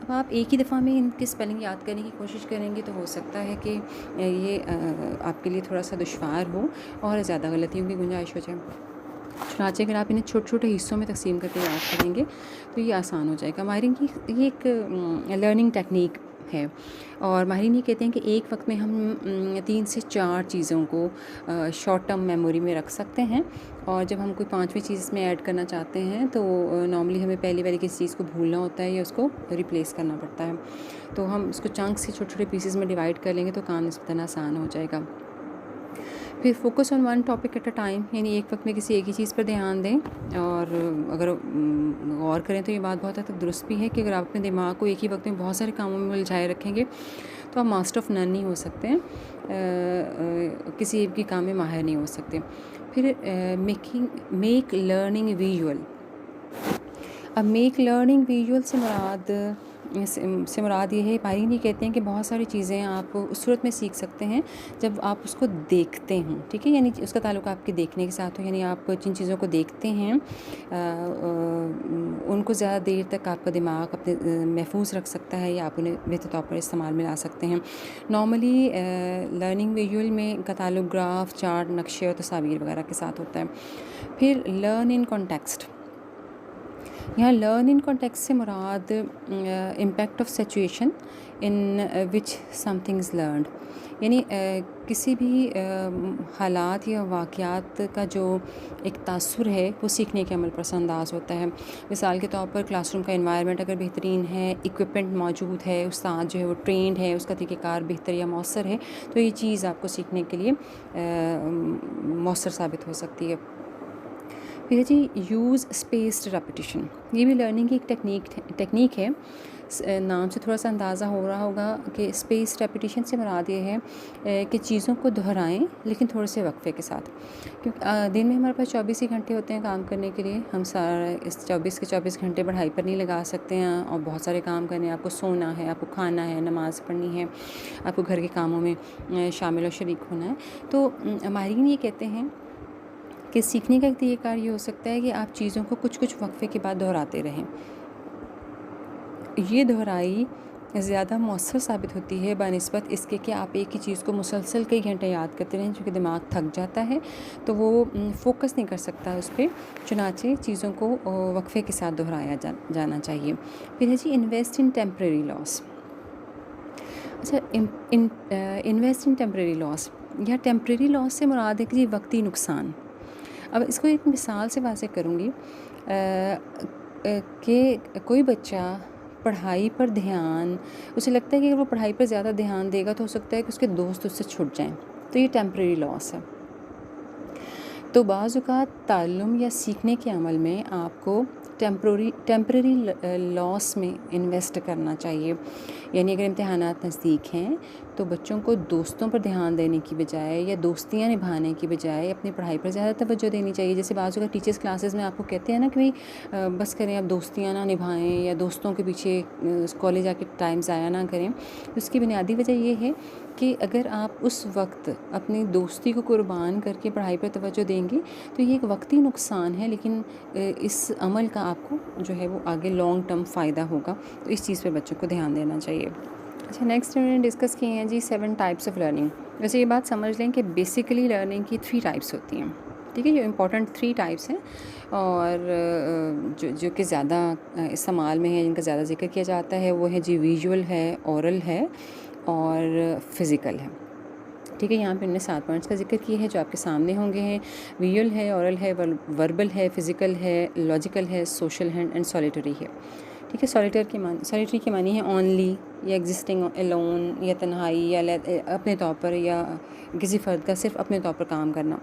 اب آپ ایک ہی دفعہ میں ان کی اسپیلنگ یاد کرنے کی کوشش کریں گے تو ہو سکتا ہے کہ یہ آپ کے لیے تھوڑا سا دشوار ہو اور زیادہ غلطیوں کی گنجائش ہو جائے. چنانچہ اگر آپ انہیں چھوٹے چھوٹے حصوں میں تقسیم کر کے یاد کریں گے تو یہ آسان ہو جائے گا. ماہرین کی یہ ایک لرننگ ٹیکنیک ہے، اور ماہرین یہ کہتے ہیں کہ ایک وقت میں ہم 3 سے 4 چیزوں کو شارٹ ٹرم میموری میں رکھ سکتے ہیں، اور جب ہم کوئی 5ویں چیز اس میں ایڈ کرنا چاہتے ہیں تو نارملی ہمیں پہلی والی کسی چیز کو بھولنا ہوتا ہے یا اس کو ریپلیس کرنا پڑتا ہے. تو ہم اس کو چنک سے چھوٹے چھوٹے پیسز میں ڈیوائڈ کر لیں گے تو کام نسبتاً آسان ہو جائے گا. پھر focus on one topic at a time, یعنی ایک وقت میں کسی ایک ہی چیز پر دھیان دیں. اور اگر غور کریں تو یہ بات بہت حد تک درست بھی ہے کہ اگر آپ اپنے دماغ کو ایک ہی وقت میں بہت سارے کاموں میں الجھائے رکھیں گے تو آپ ماسٹر آف نن نہیں ہو سکتے ہیں، کسی ایک بھی کام میں ماہر نہیں ہو سکتے. پھر میک لرننگ ویژول. اب میک لرننگ ویژول سے مراد یہ ہے، ماہرین یہ کہتے ہیں کہ بہت ساری چیزیں آپ اس صورت میں سیکھ سکتے ہیں جب آپ اس کو دیکھتے ہوں. ٹھیک ہے، یعنی اس کا تعلق آپ کے دیکھنے کے ساتھ ہو، یعنی آپ جن چیزوں کو دیکھتے ہیں ان کو زیادہ دیر تک آپ کا دماغ اپنے محفوظ رکھ سکتا ہے یا آپ انہیں بہتر طور پر استعمال میں لا سکتے ہیں. نارملی لرننگ ویژول میں کا تعلق گراف، چارٹ، نقشے اور تصاویر وغیرہ کے ساتھ ہوتا ہے. پھر لرن ان کانٹیکسٹ. یہاں لرن ان کانٹیکسٹ سے مراد impact of situation in which something is learned, یعنی کسی بھی حالات یا واقعات کا جو ایک تاثر ہے وہ سیکھنے کے عمل پر اثر انداز ہوتا ہے. مثال کے طور پر کلاس روم کا انوائرمنٹ اگر بہترین ہے، اکوپمنٹ موجود ہے، استاد جو ہے وہ ٹرینڈ ہے، اس کا طریقہ کار بہتر یا مؤثر ہے، تو یہ چیز آپ کو سیکھنے کے لیے مؤثر ثابت ہو سکتی ہے. پھر جی یوز اسپیسڈ ریپیٹیشن. یہ بھی لرننگ کی ایک ٹیکنیک ہے. نام سے تھوڑا سا اندازہ ہو رہا ہوگا کہ اسپیس ریپیٹیشن سے مراد یہ ہے کہ چیزوں کو دہرائیں لیکن تھوڑے سے وقفے کے ساتھ. کیونکہ دن میں ہمارے پاس 24 ہی گھنٹے ہوتے ہیں کام کرنے کے لیے. ہم سارا اس 24 کے 24 گھنٹے پڑھائی پر نہیں لگا سکتے ہیں اور بہت سارے کام کرنے ہیں. آپ کو سونا ہے، آپ کو کھانا ہے، نماز پڑھنی ہے، آپ کو گھر کے کاموں میں شامل و شریک ہونا ہے. تو ماہرین یہ کہتے ہیں کہ سیکھنے کا ایک طریقہ کار یہ ہو سکتا ہے کہ آپ چیزوں کو کچھ وقفے کے بعد دہراتے رہیں. یہ دہرائی زیادہ مؤثر ثابت ہوتی ہے بنسبت اس کے کہ آپ ایک ہی چیز کو مسلسل کئی گھنٹے یاد کرتے رہیں، چونکہ دماغ تھک جاتا ہے تو وہ فوکس نہیں کر سکتا اس پہ. چنانچہ چیزوں کو وقفے کے ساتھ دہرایا جانا چاہیے. پھر ہے جی انویسٹ ان ٹیمپریری لاس. اچھا، انویسٹ ان ٹیمپریری لاس یا ٹیمپریری لاس سے مراد ہے کہ وقتی نقصان. اب اس کو ایک مثال سے واضح کروں گی کہ کوئی بچہ پڑھائی پر اسے لگتا ہے کہ اگر وہ پڑھائی پر زیادہ دھیان دے گا تو ہو سکتا ہے کہ اس کے دوست اس سے چھٹ جائیں، تو یہ ٹیمپریری لاس ہے. تو بعض اوقات تعلم یا سیکھنے کے عمل میں آپ کو ٹیمپریری لاس میں انویسٹ کرنا چاہیے. یعنی اگر امتحانات نزدیک ہیں تو بچوں کو دوستوں پر دھیان دینے کی بجائے یا دوستیاں نبھانے کی بجائے اپنی پڑھائی پر زیادہ توجہ دینی چاہیے. جیسے بعض اوقات ٹیچرس کلاسز میں آپ کو کہتے ہیں نا کہ بھئی بس کریں، آپ دوستیاں نہ نبھائیں یا دوستوں کے پیچھے کالج آ کے ٹائم ضائع نہ کریں. اس کی بنیادی وجہ یہ ہے کہ اگر آپ اس وقت اپنی دوستی کو قربان کر کے پڑھائی پر توجہ دیں گے تو یہ ایک وقتی نقصان ہے، لیکن اس عمل کا آپ کو جو ہے وہ آگے لانگ ٹرم فائدہ ہوگا. تو اس چیز پہ بچوں کو دھیان دینا چاہیے. اچھا، نیکسٹ انہوں نے ڈسکس کی ہیں جی 7 ٹائپس آف لرننگ. ویسے یہ بات سمجھ لیں کہ بیسیکلی لرننگ کی 3 ٹائپس ہوتی ہیں. ٹھیک ہے، جو امپورٹنٹ 3 ٹائپس ہیں اور جو کہ زیادہ استعمال میں ہیں، جن کا زیادہ ذکر کیا جاتا ہے وہ ہے جی ویژول ہے، اورل ہے اور فزیکل ہے. ٹھیک ہے، یہاں پہ انہوں نے 7 پوائنٹس کا ذکر کیا ہے جو آپ کے سامنے ہوں گے ہیں. ویژول ہے، اورل ہے، وربل ہے، فزیکل ہے، لاجیکل ہے، سوشل ہے اینڈ سولیٹری ہے. ٹھیک ہے، سولیٹری کے معنی ہے اونلی یا ایگزسٹنگ الون یا تنہائی یا اپنے طور پر یا کسی فرد کا صرف اپنے طور پر کام کرنا.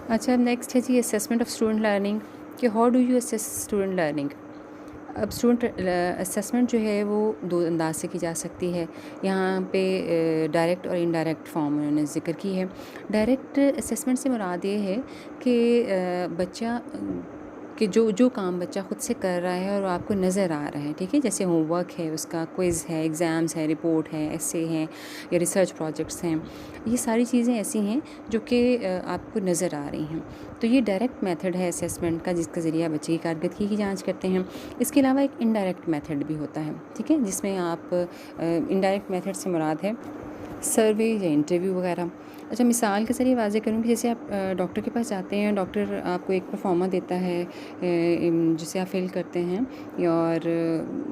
اچھا، اب نیکسٹ ہے جی اسیسمنٹ آف اسٹوڈنٹ لرننگ کہ how do you assess student learning. اب اسٹوڈنٹ اسیسمنٹ جو ہے وہ 2 انداز سے کی جا سکتی ہے. یہاں پہ ڈائریکٹ اور انڈائریکٹ فارم انہوں نے ذکر کی ہے. ڈائریکٹ اسیسمنٹ سے مراد یہ ہے کہ بچہ کہ جو کام بچہ خود سے کر رہا ہے اور آپ کو نظر آ رہا ہے، ٹھیک ہے، جیسے ہوم ورک ہے، اس کا کوئز ہے، ایگزامس ہے، رپورٹ ہے، ایسے ہیں یا ریسرچ پروجیکٹس ہیں، یہ ساری چیزیں ایسی ہیں جو کہ آپ کو نظر آ رہی ہیں۔ تو یہ ڈائریکٹ میتھڈ ہے اسیسمنٹ کا، جس کے ذریعے بچے کی کارکردگی کی جانچ کرتے ہیں۔ اس کے علاوہ ایک انڈائریکٹ میتھڈ بھی ہوتا ہے، ٹھیک ہے، جس میں آپ انڈائریکٹ میتھڈ سے مراد ہے سروے یا انٹرویو وغیرہ۔ اچھا، مثال کے ذریعے واضح کروں کہ جیسے آپ ڈاکٹر کے پاس جاتے ہیں، ڈاکٹر آپ کو ایک پرفارما دیتا ہے جسے آپ فل کرتے ہیں، اور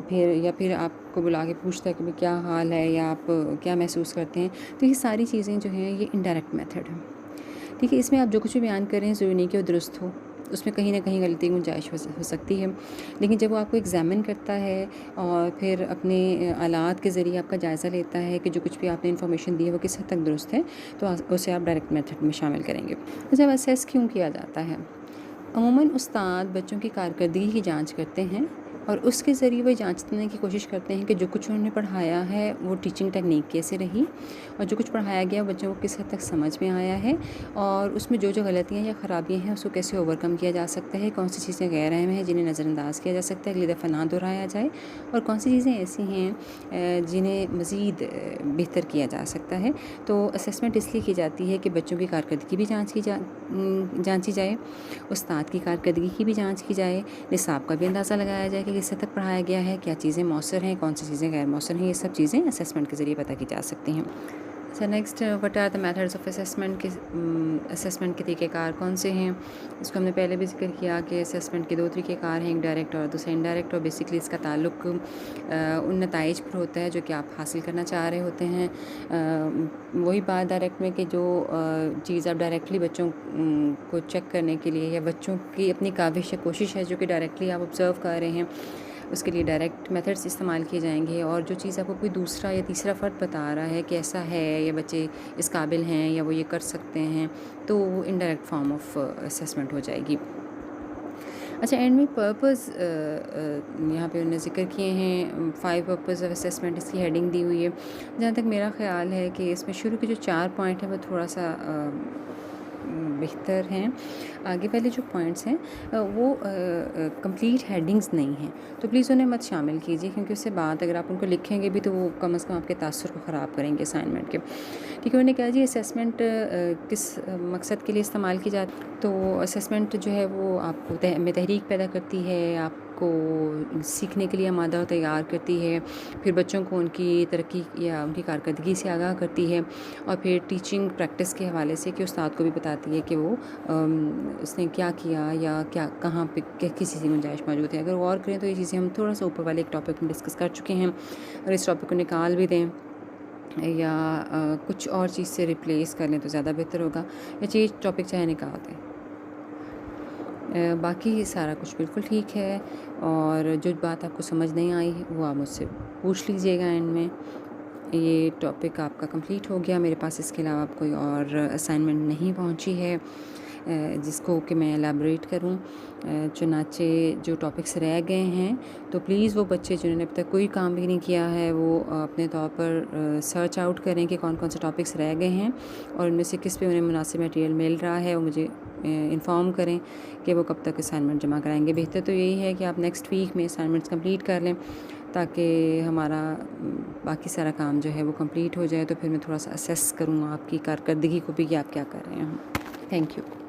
پھر آپ کو بلا کے پوچھتا ہے کہ کیا حال ہے یا آپ کیا محسوس کرتے ہیں۔ تو یہ ساری چیزیں جو ہیں یہ انڈائریکٹ میتھڈ ہے، ٹھیک ہے۔ اس میں آپ جو کچھ بھی بیان کر رہے ہیں ضروری نہیں کہ وہ درست ہو، اس میں کہیں نہ کہیں غلطی گنجائش ہو سکتی ہے، لیکن جب وہ آپ کو ایگزامن کرتا ہے اور پھر اپنے آلات کے ذریعے آپ کا جائزہ لیتا ہے کہ جو کچھ بھی آپ نے انفارمیشن دی ہے وہ کس حد تک درست ہے، تو اسے آپ ڈائریکٹ میتھڈ میں شامل کریں گے۔ جب اسیس کیوں کیا جاتا ہے؟ عموماً استاد بچوں کی کارکردگی کی جانچ کرتے ہیں اور اس کے ذریعے وہ جانچنے کی کوشش کرتے ہیں کہ جو کچھ انہوں نے پڑھایا ہے وہ ٹیچنگ ٹیکنیک کیسے رہی، اور جو کچھ پڑھایا گیا بچوں کو کس حد تک سمجھ میں آیا ہے، اور اس میں جو غلطیاں یا خرابیاں ہیں اس کو کیسے اوورکم کیا جا سکتا ہے، کون سی چیزیں غیر اہم ہیں جنہیں نظر انداز کیا جا سکتا ہے، اگلی دفعہ نہ دہرایا جائے، اور کون سی چیزیں ایسی ہیں جنہیں مزید بہتر کیا جا سکتا ہے۔ تو اسیسمنٹ اس لیے کی جاتی ہے کہ بچوں کی کارکردگی بھی جانچی جائے، استاد کی کارکردگی کی بھی جانچ کی جائے، نصاب کا بھی اندازہ لگایا جائے کہ کس حد تک پڑھایا گیا ہے، کیا چیزیں مؤثر ہیں، کون سی چیزیں غیر مؤثر ہیں، یہ سب چیزیں اسیسمنٹ کے ذریعے پتہ کی جا سکتی ہیں۔ اچھا، next, what are the methods of assessment, assessment کے طریقہ کار کون سے ہیں؟ اس کو ہم نے پہلے بھی ذکر کیا کہ اسیسمنٹ کے دو طریقہ کار ہیں، ایک ڈائریکٹ اور دوسرا انڈائریکٹ، اور بیسکلی اس کا تعلق ان نتائج پر ہوتا ہے جو کہ آپ حاصل کرنا چاہ رہے ہوتے ہیں۔ وہی بات ڈائریکٹ میں کہ جو چیز آپ ڈائریکٹلی بچوں کو چیک کرنے کے لیے، یا بچوں کی اپنی کاوش یا کوشش ہے جو کہ ڈائریکٹلی آپ آبزرو کر رہے ہیں، اس کے لیے ڈائریکٹ میتھڈس استعمال کیے جائیں گے، اور جو چیز آپ کو کوئی دوسرا یا تیسرا فرد بتا رہا ہے کہ ایسا ہے یا بچے اس قابل ہیں یا وہ یہ کر سکتے ہیں، تو وہ انڈائریکٹ فارم آف اسیسمنٹ ہو جائے گی۔ اچھا، اینڈ میں پرپز یہاں پہ انہوں نے ذکر کیے ہیں، 5 پرپز آف اسیسمنٹ اس کی ہیڈنگ دی ہوئی ہے۔ جہاں تک میرا خیال ہے کہ اس میں شروع کے جو 4 پوائنٹ ہیں وہ تھوڑا سا بہتر ہیں، آگے والے جو پوائنٹس ہیں وہ کمپلیٹ ہیڈنگز نہیں ہیں، تو پلیز انہیں مت شامل کیجیے، کیونکہ اس سے بعد اگر آپ ان کو لکھیں گے بھی تو وہ کم از کم آپ کے تاثر کو خراب کریں گے اسائنمنٹ کے۔ ٹھیک ہے، انہوں نے کہا جی اسیسمنٹ کس مقصد کے لیے استعمال کی جاتی، تو اسیسمنٹ جو ہے وہ آپ کو میں تحریک پیدا کرتی ہے، آپ کو سیکھنے کے لیے آمادہ و تیار کرتی ہے، پھر بچوں کو ان کی ترقی یا ان کی کارکردگی سے آگاہ کرتی ہے، اور پھر ٹیچنگ پریکٹس کے حوالے سے کہ استاد کو بھی بتاتی ہے کہ وہ اس نے کیا کیا یا کیا کہاں پہ کس چیز کی گنجائش موجود ہے۔ اگر غور کریں تو یہ چیزیں ہم تھوڑا سا اوپر والے ایک ٹاپک میں ڈسکس کر چکے ہیں، اور اس ٹاپک کو نکال بھی دیں یا کچھ اور چیز سے ریپلیس کر لیں تو زیادہ بہتر ہوگا، یا چیز ٹاپک چاہے نکال دیں۔ باقی سارا کچھ بالکل ٹھیک ہے، اور جو بات آپ کو سمجھ نہیں آئی وہ آپ مجھ سے پوچھ لیجئے گا اینڈ میں۔ یہ ٹاپک آپ کا کمپلیٹ ہو گیا، میرے پاس اس کے علاوہ کوئی اور اسائنمنٹ نہیں پہنچی ہے جس کو کہ میں ایلیبریٹ کروں۔ چنانچہ جو ٹاپکس رہ گئے ہیں تو پلیز وہ بچے جنہوں نے اب تک کوئی کام بھی نہیں کیا ہے وہ اپنے طور پر سرچ آؤٹ کریں کہ کون کون سے ٹاپکس رہ گئے ہیں، اور ان میں سے کس پہ انہیں مناسب میٹیریل مل رہا ہے، وہ مجھے انفارم کریں کہ وہ کب تک اسائنمنٹ جمع کرائیں گے۔ بہتر تو یہی ہے کہ آپ نیکسٹ ویک میں اسائنمنٹس کمپلیٹ کر لیں تاکہ ہمارا باقی سارا کام جو ہے وہ کمپلیٹ ہو جائے، تو پھر میں تھوڑا سا اسیس کروں آپ کی کارکردگی کو بھی کہ آپ کیا کر رہے ہیں۔ Thank you.